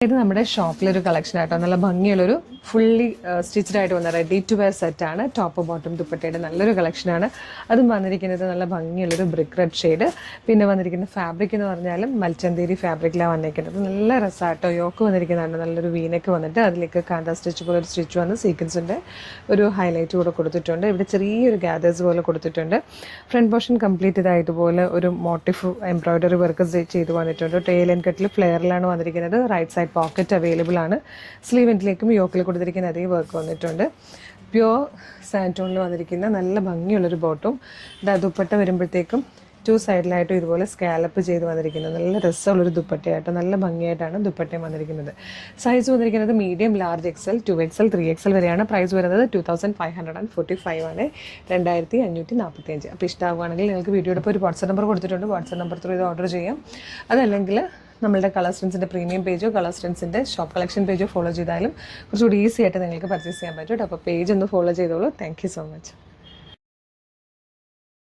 ഇത് നമ്മുടെ ഷോപ്പിലൊരു കളക്ഷൻ ആയിട്ടോ നല്ല ഭംഗിയുള്ളൊരു ഫുള്ളി സ്റ്റിച്ച്ഡ് ആയിട്ട് വന്ന റെഡി ടു വെയർ സെറ്റാണ്. ടോപ്പ് ബോട്ടം ദുപ്പട്ടയുടെ നല്ലൊരു കളക്ഷനാണ്. അതും വന്നിരിക്കുന്നത് നല്ല ഭംഗിയുള്ളൊരു ബ്രിക്ക് റെഡ് ഷെയ്ഡ്. പിന്നെ വന്നിരിക്കുന്ന ഫാബ്രിക് എന്ന് പറഞ്ഞാലും മൽച്ചന്തേരി ഫാബ്രിക്കിലാണ് വന്നിരിക്കുന്നത്. നല്ല രസമായിട്ടോ. യോക്ക് വന്നിരിക്കുന്നതാണ് നല്ലൊരു വീനക്ക് വന്നിട്ട് അതിലേക്ക് കാന്ത സ്റ്റിച്ച് പോലെ ഒരു സ്റ്റിച്ച് വന്ന് സീക്വൻസിൻ്റെ ഒരു ഹൈലൈറ്റ് കൂടെ കൊടുത്തിട്ടുണ്ട്. ഇവിടെ ചെറിയൊരു ഗാദേഴ്സ് പോലെ കൊടുത്തിട്ടുണ്ട്. ഫ്രണ്ട് പോർഷൻ കംപ്ലീറ്റ് ഇതായതുപോലെ ഒരു മോട്ടീഫ് എംബ്രോയിഡറി വർക്ക് ചെയ്ത് വന്നിട്ടുണ്ട്. ടെയിൽ ആൻഡ് കട്ടിൽ ഫ്ലെയറിലാണ് വന്നിരിക്കുന്നത്. റൈറ്റ് സൈഡ് പോക്കറ്റ് അവൈലബിൾ ആണ്. സ്ലീവെന്റിലേക്കും യോക്കിൽ കൊടുത്തിരിക്കുന്ന അതേ വർക്ക് വന്നിട്ടുണ്ട്. പ്യുവർ സാൻറ്റോണിൽ വന്നിരിക്കുന്ന നല്ല ഭംഗിയുള്ളൊരു ബോട്ടും ദുപ്പട്ട വരുമ്പോഴത്തേക്കും ടു സൈഡിലായിട്ടും ഇതുപോലെ സ്കാലപ്പ് ചെയ്ത് വന്നിരിക്കുന്നത് നല്ല രസമുള്ളൊരു ദുപ്പട്ടയായിട്ട് നല്ല ഭംഗിയായിട്ടാണ് ദുപ്പട്ടയും വന്നിരിക്കുന്നത്. സൈസ് വന്നിരിക്കുന്നത് medium, large, Excel, 2XL, 3XL വരെയാണ്. പ്രൈസ് വരുന്നത് 2545 ആണ്, 2545. അപ്പോൾ ഇഷ്ടമാവുകയാണെങ്കിൽ നിങ്ങൾക്ക് വീഡിയോയുടെ ഇപ്പോൾ ഒരു വാട്സ്ആപ്പ് നമ്പർ കൊടുത്തിട്ടുണ്ട്. വാട്സ്ആപ്പ് നമ്പർ ത്രൂ ഇത് ഓർഡർ ചെയ്യാം. അതല്ലെങ്കിൽ നമ്മളുടെ കളർ സ്ട്രെൻസിൻ്റെ പ്രീമിയം പേജോ കളർ സ്ട്രെൻസിൻ്റെ ഷോപ്പ് കളക്ഷൻ പേജോ ഫോളോ ചെയ്താലും കുറച്ചുകൂടി ഈസി ആയിട്ട് നിങ്ങൾക്ക് പർച്ചേസ് ചെയ്യാൻ പറ്റും. അപ്പോൾ പേജ് ഒന്ന് ഫോളോ ചെയ്തോളൂ. Thank you so much.